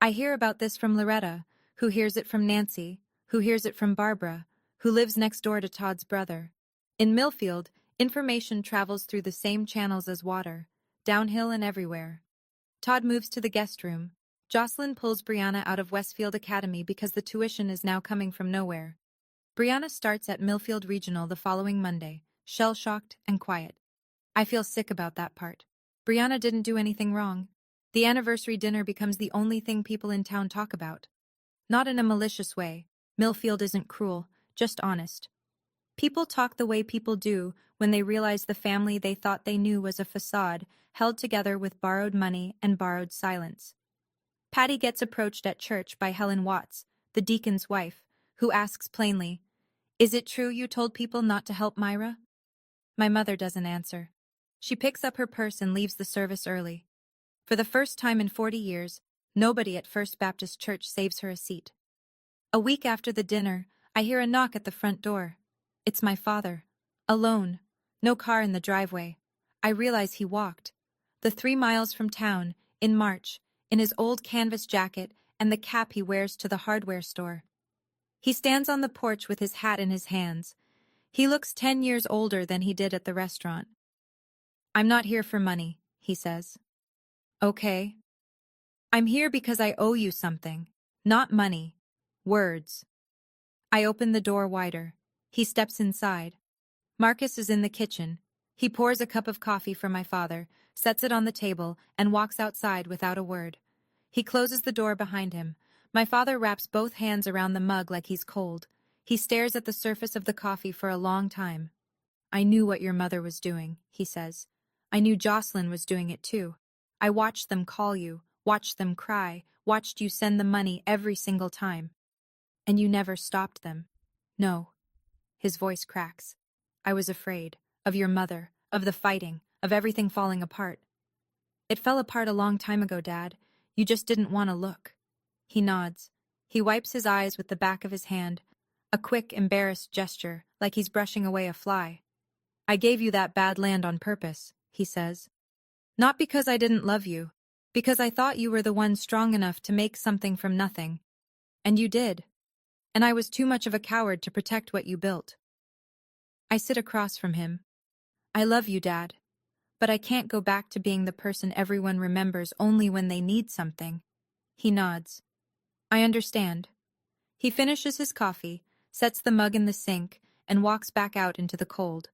I hear about this from Loretta, who hears it from Nancy, who hears it from Barbara, who lives next door to Todd's brother. In Millfield, information travels through the same channels as water, downhill and everywhere. Todd moves to the guest room. Jocelyn pulls Brianna out of Westfield Academy because the tuition is now coming from nowhere. Brianna starts at Millfield Regional the following Monday, shell-shocked and quiet. I feel sick about that part. Brianna didn't do anything wrong. The anniversary dinner becomes the only thing people in town talk about. Not in a malicious way. Millfield isn't cruel, just honest. People talk the way people do when they realize the family they thought they knew was a facade held together with borrowed money and borrowed silence. Patty gets approached at church by Helen Watts, the deacon's wife, who asks plainly, "Is it true you told people not to help Myra?" My mother doesn't answer. She picks up her purse and leaves the service early. For the first time in 40 years, nobody at First Baptist Church saves her a seat. A week after the dinner, I hear a knock at the front door. It's my father. Alone. No car in the driveway. I realize he walked. The 3 miles from town, in March, in his old canvas jacket and the cap he wears to the hardware store. He stands on the porch with his hat in his hands. He looks 10 years older than he did at the restaurant. "I'm not here for money," he says. "Okay. I'm here because I owe you something. Not money. Words." I open the door wider. He steps inside. Marcus is in the kitchen. He pours a cup of coffee for my father, sets it on the table, and walks outside without a word. He closes the door behind him. My father wraps both hands around the mug like he's cold. He stares at the surface of the coffee for a long time. "I knew what your mother was doing," he says. "I knew Jocelyn was doing it too. I watched them call you, watched them cry, watched you send the money every single time. And you never stopped them." "No." His voice cracks. "I was afraid. Of your mother. Of the fighting. Of everything falling apart." "It fell apart a long time ago, Dad. You just didn't want to look." He nods. He wipes his eyes with the back of his hand, a quick, embarrassed gesture, like he's brushing away a fly. "I gave you that bad land on purpose," he says. Not because I didn't love you, because I thought you were the one strong enough to make something from nothing. And you did. And I was too much of a coward to protect what you built. I sit across from him. I love you, Dad. But I can't go back to being the person everyone remembers only when they need something. He nods. I understand. He finishes his coffee, sets the mug in the sink, and walks back out into the cold.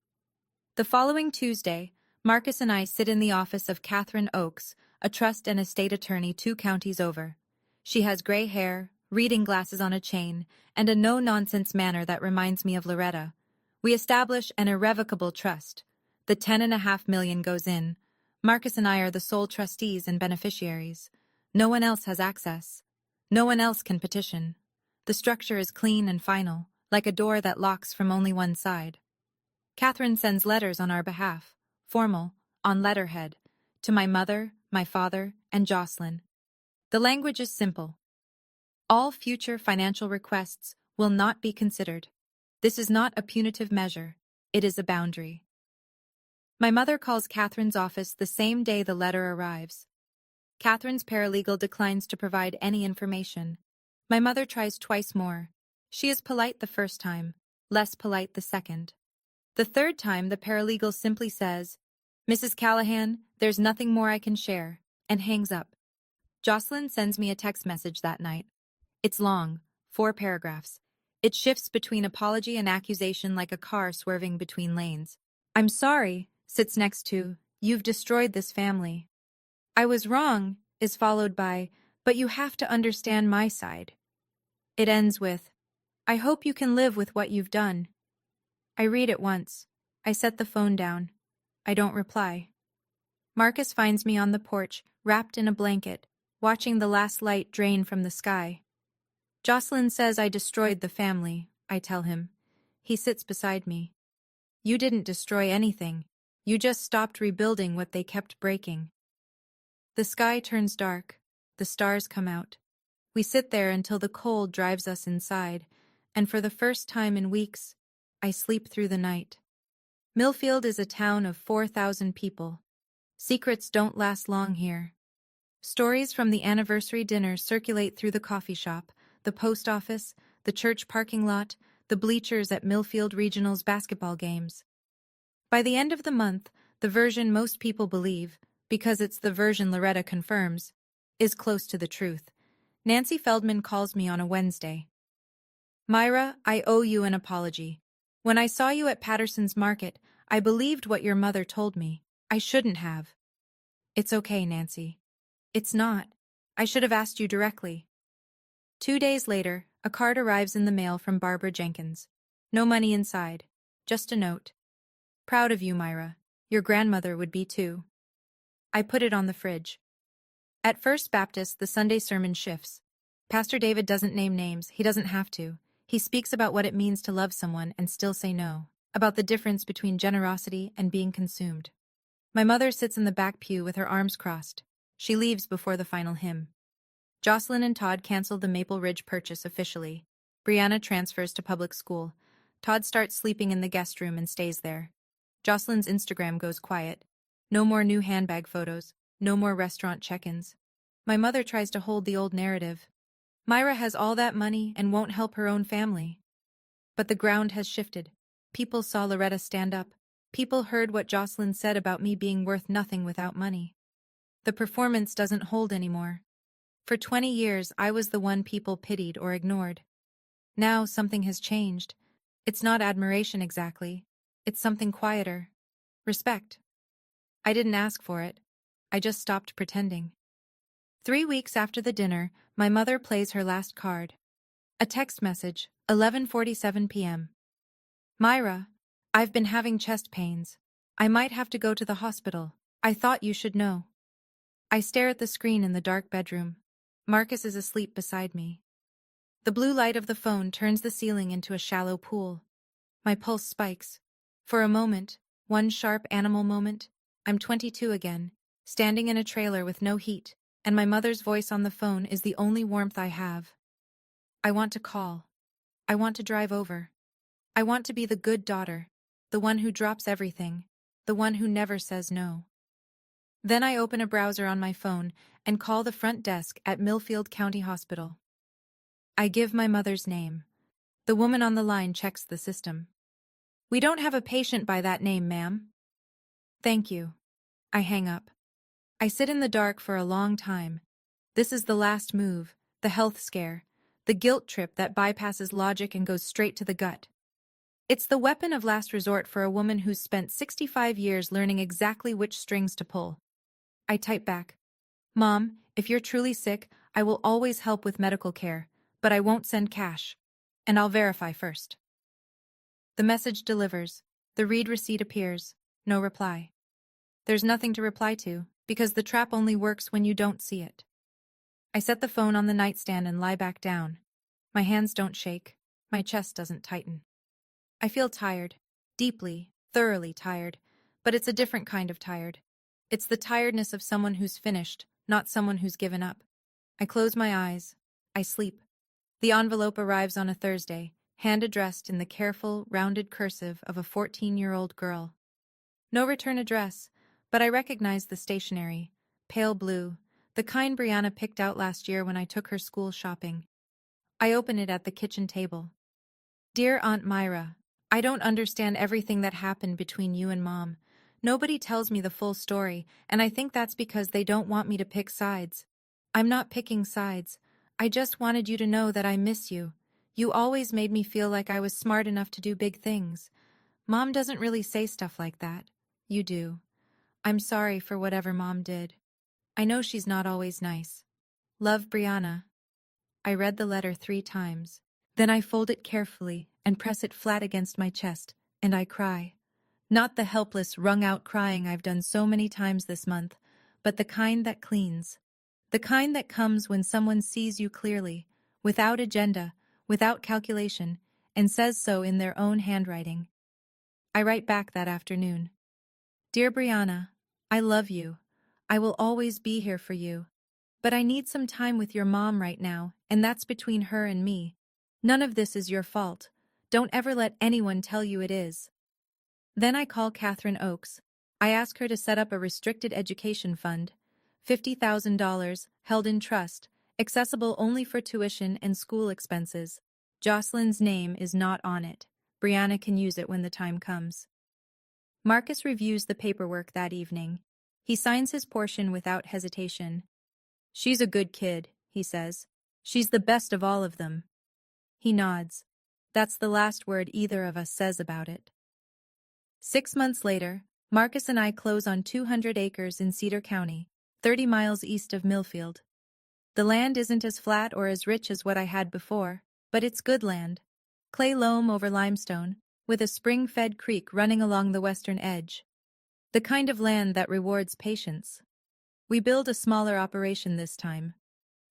The following Tuesday, Marcus and I sit in the office of Catherine Oakes, a trust and estate attorney 2 counties over. She has gray hair, reading glasses on a chain, and a no-nonsense manner that reminds me of Loretta. We establish an irrevocable trust. The $10.5 million goes in. Marcus and I are the sole trustees and beneficiaries. No one else has access. No one else can petition. The structure is clean and final, like a door that locks from only one side. Catherine sends letters on our behalf, formal, on letterhead, to my mother, my father, and Jocelyn. The language is simple. All future financial requests will not be considered. This is not a punitive measure. It is a boundary. My mother calls Catherine's office the same day the letter arrives. Catherine's paralegal declines to provide any information. My mother tries twice more. She is polite the first time, less polite the second. The third time, the paralegal simply says, "Mrs. Callahan, there's nothing more I can share," and hangs up. Jocelyn sends me a text message that night. It's long, 4 paragraphs. It shifts between apology and accusation like a car swerving between lanes. "I'm sorry," sits next to, "You've destroyed this family." "I was wrong," is followed by, "But you have to understand my side." It ends with, "I hope you can live with what you've done." I read it once. I set the phone down. I don't reply. Marcus finds me on the porch, wrapped in a blanket, watching the last light drain from the sky. "Jocelyn says I destroyed the family," I tell him. He sits beside me. "You didn't destroy anything. You just stopped rebuilding what they kept breaking." The sky turns dark. The stars come out. We sit there until the cold drives us inside, and for the first time in weeks, I sleep through the night. Millfield is a town of 4,000 people. Secrets don't last long here. Stories from the anniversary dinner circulate through the coffee shop, the post office, the church parking lot, the bleachers at Millfield Regional's basketball games. By the end of the month, the version most people believe, because it's the version Loretta confirms, is close to the truth. Nancy Feldman calls me on a Wednesday. "Myra, I owe you an apology. When I saw you at Patterson's Market, I believed what your mother told me. I shouldn't have." "It's okay, Nancy." "It's not. I should have asked you directly." 2 days later, a card arrives in the mail from Barbara Jenkins. No money inside. Just a note. "Proud of you, Myra. Your grandmother would be too." I put it on the fridge. At First Baptist, the Sunday sermon shifts. Pastor David doesn't name names. He doesn't have to. He speaks about what it means to love someone and still say no, about the difference between generosity and being consumed. My mother sits in the back pew with her arms crossed. She leaves before the final hymn. Jocelyn and Todd cancel the Maple Ridge purchase officially. Brianna transfers to public school. Todd starts sleeping in the guest room and stays there. Jocelyn's Instagram goes quiet. No more new handbag photos. No more restaurant check-ins. My mother tries to hold the old narrative. Myra has all that money and won't help her own family. But the ground has shifted. People saw Loretta stand up. People heard what Jocelyn said about me being worth nothing without money. The performance doesn't hold anymore. For 20 years, I was the one people pitied or ignored. Now something has changed. It's not admiration exactly. It's something quieter. Respect. I didn't ask for it. I just stopped pretending. 3 weeks after the dinner, my mother plays her last card. A text message, 11:47 p.m. "Myra, I've been having chest pains. I might have to go to the hospital. I thought you should know." I stare at the screen in the dark bedroom. Marcus is asleep beside me. The blue light of the phone turns the ceiling into a shallow pool. My pulse spikes. For a moment, one sharp animal moment, I'm 22 again, standing in a trailer with no heat, and my mother's voice on the phone is the only warmth I have. I want to call. I want to drive over. I want to be the good daughter, the one who drops everything, the one who never says no. Then I open a browser on my phone and call the front desk at Millfield County Hospital. I give my mother's name. The woman on the line checks the system. "We don't have a patient by that name, ma'am." "Thank you." I hang up. I sit in the dark for a long time. This is the last move, the health scare, the guilt trip that bypasses logic and goes straight to the gut. It's the weapon of last resort for a woman who's spent 65 years learning exactly which strings to pull. I type back, "Mom, if you're truly sick, I will always help with medical care, but I won't send cash. And I'll verify first." The message delivers. The read receipt appears. No reply. There's nothing to reply to, because the trap only works when you don't see it. I set the phone on the nightstand and lie back down. My hands don't shake. My chest doesn't tighten. I feel tired. Deeply, thoroughly tired. But it's a different kind of tired. It's the tiredness of someone who's finished, not someone who's given up. I close my eyes. I sleep. The envelope arrives on a Thursday, hand-addressed in the careful, rounded cursive of a 14-year-old girl. No return address, but I recognize the stationery. Pale blue, the kind Brianna picked out last year when I took her school shopping. I open it at the kitchen table. "Dear Aunt Myra, I don't understand everything that happened between you and Mom. Nobody tells me the full story, and I think that's because they don't want me to pick sides. I'm not picking sides. I just wanted you to know that I miss you. You always made me feel like I was smart enough to do big things. Mom doesn't really say stuff like that. You do. I'm sorry for whatever Mom did. I know she's not always nice. Love, Brianna." I read the letter 3 times. Then I fold it carefully and press it flat against my chest, and I cry. Not the helpless, wrung-out crying I've done so many times this month, but the kind that cleans. The kind that comes when someone sees you clearly, without agenda, without calculation, and says so in their own handwriting. I write back that afternoon. "Dear Brianna, I love you. I will always be here for you. But I need some time with your mom right now, and that's between her and me. None of this is your fault. Don't ever let anyone tell you it is." Then I call Catherine Oakes. I ask her to set up a restricted education fund, $50,000, held in trust, accessible only for tuition and school expenses. Jocelyn's name is not on it. Brianna can use it when the time comes. Marcus reviews the paperwork that evening. He signs his portion without hesitation. "She's a good kid," he says. "She's the best of all of them." He nods. That's the last word either of us says about it. 6 months later, Marcus and I close on 200 acres in Cedar County, 30 miles east of Millfield. The land isn't as flat or as rich as what I had before, but it's good land. Clay loam over limestone, with a spring-fed creek running along the western edge. The kind of land that rewards patience. We build a smaller operation this time.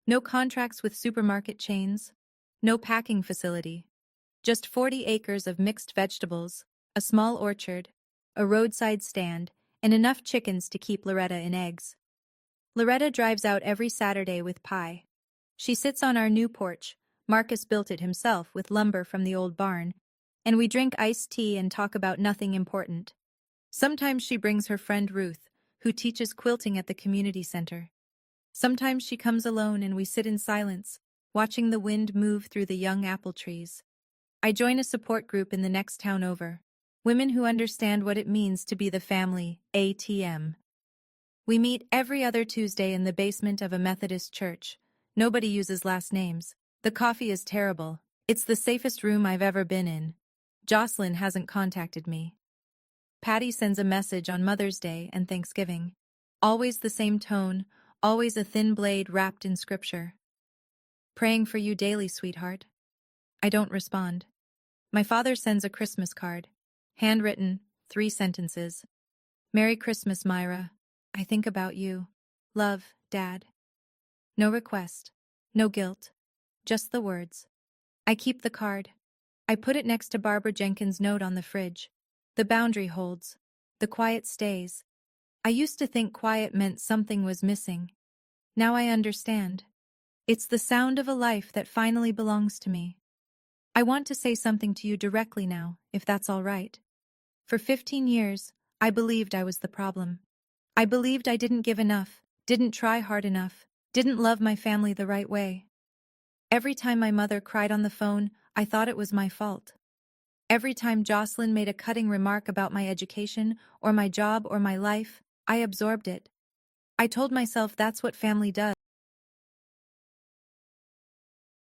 No contracts with supermarket chains. No packing facility. Just 40 acres of mixed vegetables, a small orchard, a roadside stand, and enough chickens to keep Loretta in eggs. Loretta drives out every Saturday with Pie. She sits on our new porch. Marcus built it himself with lumber from the old barn, and we drink iced tea and talk about nothing important. Sometimes she brings her friend Ruth, who teaches quilting at the community center. Sometimes she comes alone and we sit in silence, watching the wind move through the young apple trees. I join a support group in the next town over. Women who understand what it means to be the family ATM. We meet every other Tuesday in the basement of a Methodist church. Nobody uses last names. The coffee is terrible. It's the safest room I've ever been in. Jocelyn hasn't contacted me. Patty sends a message on Mother's Day and Thanksgiving. Always the same tone, always a thin blade wrapped in scripture. "Praying for you daily, sweetheart." I don't respond. My father sends a Christmas card. Handwritten, 3 sentences. "Merry Christmas, Myra. I think about you. Love, Dad." No request. No guilt. Just the words. I keep the card. I put it next to Barbara Jenkins' note on the fridge. The boundary holds. The quiet stays. I used to think quiet meant something was missing. Now I understand. It's the sound of a life that finally belongs to me. I want to say something to you directly now, if that's all right. For 15 years, I believed I was the problem. I believed I didn't give enough, didn't try hard enough, didn't love my family the right way. Every time my mother cried on the phone, I thought it was my fault. Every time Jocelyn made a cutting remark about my education, or my job, or my life, I absorbed it. I told myself that's what family does.